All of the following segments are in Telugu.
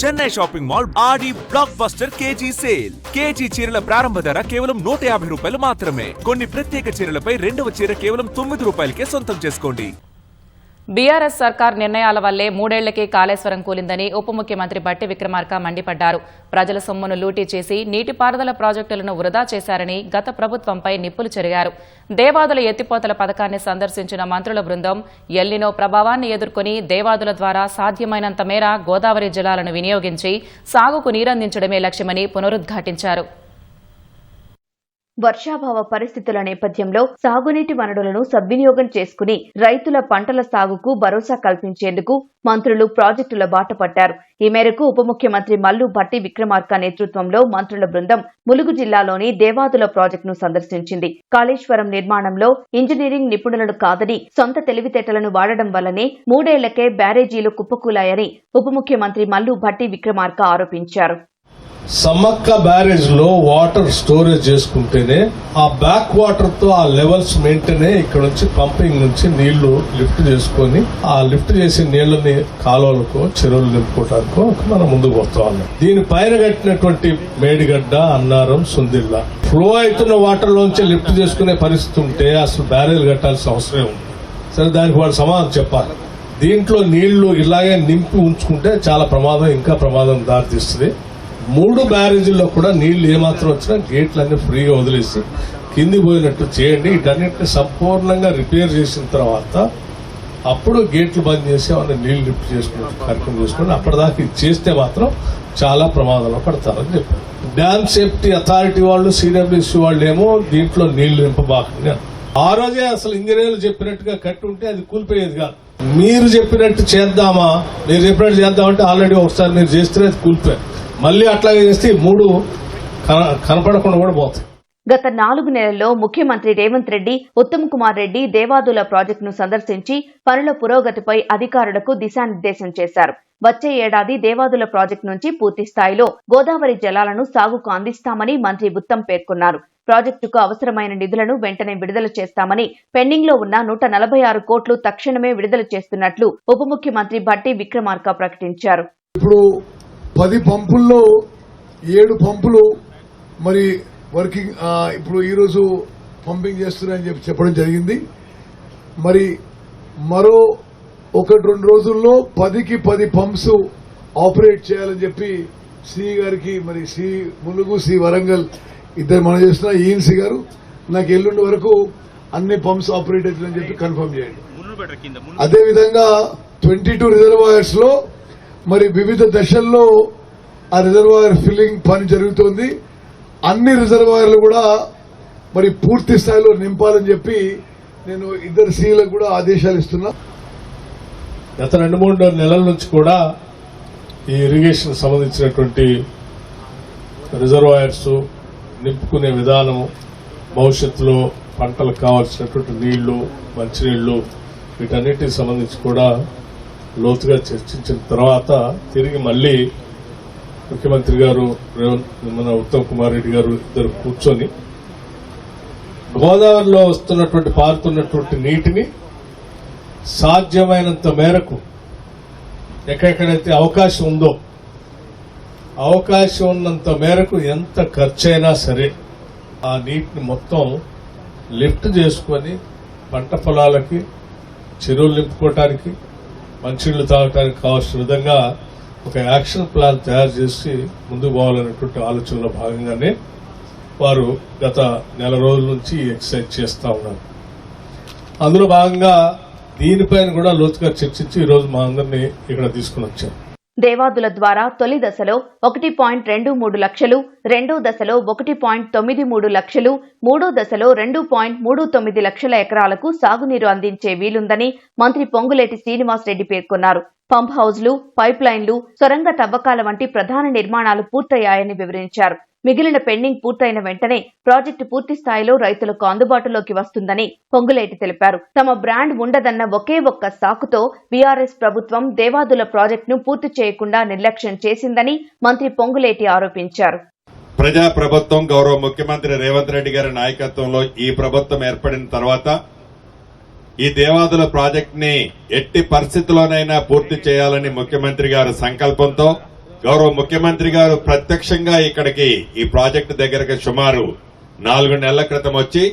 Chennai shopping mall Aadi blockbuster KG sale. KG చీరల ప్రారంభ ధర కేవలం 150 రూపాయలు మాత్రమే. కొన్ని ప్రత్యేక చీరలపై రెండవ చీర కేవలం 9 రూపాయలకే సొంతం చేసుకోండి. బీఆర్ఎస్ సర్కార్ నిర్ణయాల వల్లే 3 ఏళ్లకే కాళేశ్వరం కూలిందని ఉప ముఖ్యమంత్రి బట్టి విక్రమార్క మండిపడ్డారు. ప్రజల సొమ్మును లూటీ చేసి నీటిపారుదల ప్రాజెక్టులను వృధా చేశారని గత ప్రభుత్వంపై నిప్పులు చెరిగారు. దేవాదుల ఎత్తిపోతల పథకాన్ని సందర్శించిన మంత్రుల బృందం ఎల్నినో ప్రభావాన్ని ఎదుర్కొని దేవాదుల ద్వారా సాధ్యమైనంత మేర గోదావరి జలాలను వినియోగించి సాగుకు నీరందించడమే లక్ష్యమని పునరుద్ఘాటించారు. వర్షాభావ పరిస్థితుల నేపథ్యంలో సాగునీటి వనరులను సద్వినియోగం చేసుకుని రైతుల పంటల సాగుకు భరోసా కల్పించేందుకు మంత్రులు ప్రాజెక్టుల బాట పట్టారు. ఈ మేరకు ఉప ముఖ్యమంత్రి మల్లు భట్టి విక్రమార్క నేతృత్వంలో మంత్రుల బృందం ములుగు జిల్లాలోని దేవాదుల ప్రాజెక్టును సందర్శించింది. కాళేశ్వరం నిర్మాణంలో ఇంజనీరింగ్ నిపుణులను కాదని సొంత తెలివితేటలను వాడడం వల్లనే 3 ఏళ్లకే బ్యారేజీలు కుప్పకూలాయని ఉప ముఖ్యమంత్రి మల్లు భట్టి విక్రమార్క ఆరోపించారు. సమ్మక్క బ్యారేజ్ లో వాటర్ స్టోరేజ్ చేసుకుంటేనే ఆ బ్యాక్ వాటర్ తో ఆ లెవెల్స్ మెయింటైన్ ఇక్కడ నుంచి పంపింగ్ నుంచి నీళ్లు లిఫ్ట్ చేసుకుని ఆ లిఫ్ట్ చేసే నీళ్లని కాలువలకు చెరువులు నింపుకోవడానికో మనం ముందుకు వస్తా ఉన్నాం. దీని పైన కట్టినటువంటి మేడిగడ్డ, అన్నారం, సుందిల్ల ఫ్లో అవుతున్న వాటర్ లోంచి లిఫ్ట్ చేసుకునే పరిస్థితి ఉంటే అసలు బ్యారేజ్ కట్టాల్సిన అవసరం ఉంది. సరే, దానికి వాడు సమాధానం చెప్పాలి. దీంట్లో నీళ్లు ఇలాగే నింపి ఉంచుకుంటే చాలా ప్రమాదం, ఇంకా ప్రమాదం దారితీస్తుంది. 3 బ్యారేజీల్లో కూడా నీళ్లు ఏమాత్రం వచ్చినా గేట్లన్నీ ఫ్రీగా వదిలేసి కింది పోయినట్టు చేయండి. వీటన్నిటిని సంపూర్ణంగా రిపేర్ చేసిన తర్వాత అప్పుడు గేట్లు బంద్ చేసి అవన్నీ నీళ్లు లిఫ్ట్ చేసుకునే కార్యక్రమం చేసుకోండి. అప్పటిదాకా ఇది చేస్తే మాత్రం చాలా ప్రమాదంలో పడతారని చెప్పారు. డ్యామ్ సేఫ్టీ అథారిటీ వాళ్ళు, సిడబ్ల్యూసీ వాళ్ళు ఏమో దీంట్లో నీళ్లు నింపబాకండి. ఆ రోజే అసలు ఇంజనీర్లు చెప్పినట్టుగా కట్టి ఉంటే అది కూలిపోయేది కాదు. మీరు చెప్పినట్టు చేద్దామా, మీరు చెప్పినట్టు చేద్దామంటే ఆల్రెడీ ఒకసారి మీరు చేస్తే అది కూలిపోయారు. మళ్లీ అట్లాగే చేస్తే 3 కనపడకుండా కూడా పోతాయి. గత 4 నెలల్లో ముఖ్యమంత్రి రేవంత్ రెడ్డి, ఉత్తమ్ కుమార్ రెడ్డి దేవాదుల ప్రాజెక్టును సందర్శించి పనుల పురోగతిపై అధికారులకు దిశానిర్దేశం చేశారు. వచ్చే ఏడాది దేవాదుల ప్రాజెక్టు నుంచి పూర్తి స్థాయిలో గోదావరి జలాలను సాగుకు అందిస్తామని మంత్రి ఉత్తమ్ పేర్కొన్నారు. ప్రాజెక్టుకు అవసరమైన నిధులను వెంటనే విడుదల చేస్తామని, పెండింగ్ లో ఉన్న 146 కోట్లు తక్షణమే విడుదల చేస్తున్నట్లు ఉప ముఖ్యమంత్రి భట్టి విక్రమార్క ప్రకటించారు. 10 పంపుల్లో 7 పంపులు మరి వర్కింగ్ ఇప్పుడు ఈరోజు పంపింగ్ చేస్తున్నాయని చెప్పడం జరిగింది. మరి మరో 1-2 రోజుల్లో 10కి 10 పంప్స్ ఆపరేట్ చేయాలని చెప్పి సిఈ గారికి, మరి సి ములుగు, సి వరంగల్ ఇద్దరు మనం చేస్తున్న ఈఎన్సీ గారు నాకు ఎల్లుండి వరకు అన్ని పంప్స్ ఆపరేట్ అవుతుందని చెప్పి కన్ఫర్మ్ చేయండి. అదేవిధంగా 22 రిజర్వాయర్స్ లో మరి వివిధ దశల్లో ఆ రిజర్వాయర్ ఫిల్లింగ్ పని జరుగుతోంది. అన్ని రిజర్వాయర్లు కూడా మరి పూర్తి స్థాయిలో నింపాలని చెప్పి నేను ఇద్దరు సీలకు కూడా ఆదేశాలు ఇస్తున్నా. గత 2-3 నెలల నుంచి కూడా ఈ ఇరిగేషన్ సంబంధించినటువంటి రిజర్వాయర్స్ నింపుకునే విధానము, భవిష్యత్తులో పంటలకు కావాల్సినటువంటి నీళ్లు, మంచినీళ్లు వీటన్నిటికి సంబంధించి కూడా లోతుగా చర్చించిన తర్వాత తిరిగి మళ్లీ ముఖ్యమంత్రి గారు, మన ఉత్తమ్ కుమార్ రెడ్డి గారు ఇద్దరు కూర్చొని గోదావరిలో వస్తున్నటువంటి పారుతున్నటువంటి నీటిని సాధ్యమైనంత మేరకు ఎక్కడెక్కడైతే అవకాశం ఉందో అవకాశం ఉన్నంత మేరకు ఎంత ఖర్చైనా సరే ఆ నీటిని మొత్తం లిఫ్ట్ చేసుకుని పంట పొలాలకి, చెరువులు నింపుకోవటానికి, మంచినీళ్లు తాగటానికి కావాల్సిన విధంగా ఒక యాక్షన్ ప్లాన్ తయారు చేసి ముందుకు పోవాలనేటువంటి ఆలోచనలో భాగంగానే వారు గత 1 రోజుల నుంచి ఎక్సర్సైజ్ చేస్తా ఉన్నారు. అందులో భాగంగా దీనిపైన కూడా లోతుగా చర్చించి ఈరోజు మా అందరినీ ఇక్కడ తీసుకుని వచ్చారు. దేవాదుల ద్వారా తొలి దశలో 1.23 లక్షలు, రెండో దశలో 1.93 లక్షలు, మూడో దశలో 2.39 లక్షల ఎకరాలకు సాగునీరు అందించే వీలుందని మంత్రి పొంగులేటి శ్రీనివాసరెడ్డి పేర్కొన్నారు. పంప్ హౌజ్లు, పైప్ లైన్లు, సొరంగ తవ్వకాల వంటి ప్రధాన నిర్మాణాలు పూర్తయ్యాయని వివరించారు. మిగిలిన పెండింగ్ పూర్తయిన వెంటనే ప్రాజెక్టు పూర్తి స్థాయిలో రైతులకు అందుబాటులోకి వస్తుందని పొంగులేటి తెలిపారు. తమ బ్రాండ్ ఉండదన్న ఒకే ఒక్క సాకుతో బీఆర్ఎస్ ప్రభుత్వం దేవాదుల ప్రాజెక్టును పూర్తి చేయకుండా నిర్లక్ష్యం చేసిందని మంత్రి పొంగులేటి ఆరోపించారు. ప్రజా ప్రభుత్వం, గౌరవ ముఖ్యమంత్రి రేవంత్ రెడ్డి గారి నాయకత్వంలో ఈ ప్రభుత్వం ఏర్పడిన తర్వాత ఈ దేవాదుల ప్రాజెక్టుని ఎట్టి పరిస్థితుల్లోనైనా పూర్తి చేయాలని ముఖ్యమంత్రి గారి సంకల్పంతో గౌరవ ముఖ్యమంత్రి గారు ప్రత్యక్షంగా ఇక్కడికి ఈ ప్రాజెక్టు దగ్గరకు సుమారు 4 నెలల క్రితం వచ్చి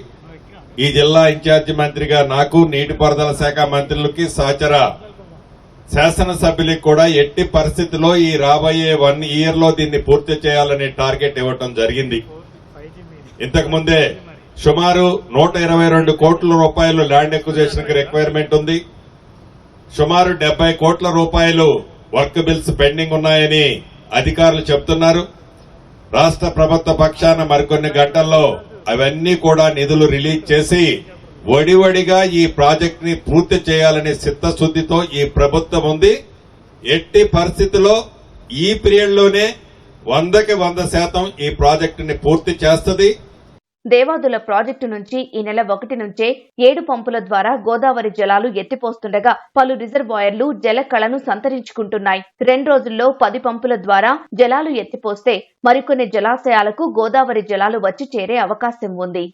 ఈ జిల్లా ఇన్ఛార్జి మంత్రిగా నాకు, నీటిపారుదల శాఖ మంత్రులకి, సహచర శాసనసభ్యులకి కూడా ఎట్టి పరిస్థితిలో ఈ రాబోయే 1 ఇయర్ లో దీన్ని పూర్తి చేయాలనే టార్గెట్ ఇవ్వటం జరిగింది. ఇంతకు ముందే సుమారు 122 కోట్ల రూపాయలు ల్యాండ్ ఎక్విజిషన్ కి రిక్వైర్మెంట్ ఉంది. సుమారు 70 కోట్ల రూపాయలు వర్క్ బిల్స్ పెండింగ్ ఉన్నాయని అధికారులు చెప్తున్నారు. రాష్ట్ర ప్రభుత్వ పక్షాన మరికొన్ని గంటల్లో అవన్నీ కూడా నిధులు రిలీజ్ చేసి వడివడిగా ఈ ప్రాజెక్ట్ ని పూర్తి చేయాలనే చిత్తశుద్దితో ఈ ప్రభుత్వం ఉంది. ఎట్టి పరిస్థితుల్లో ఈ పీరియడ్ లోనే 100కి 100% ఈ ప్రాజెక్టుని పూర్తి చేస్తుంది. దేవాదుల ప్రాజెక్టు నుంచి ఈ నెల 1 నుంచే 7 పంపుల ద్వారా గోదావరి జలాలు ఎత్తిపోస్తుండగా పలు రిజర్వాయర్లు జలకళను సంతరించుకుంటున్నాయి. 2 రోజుల్లో 10 పంపుల ద్వారా జలాలు ఎత్తిపోస్తే మరికొన్ని జలాశయాలకు గోదావరి జలాలు వచ్చి చేరే అవకాశం ఉంది.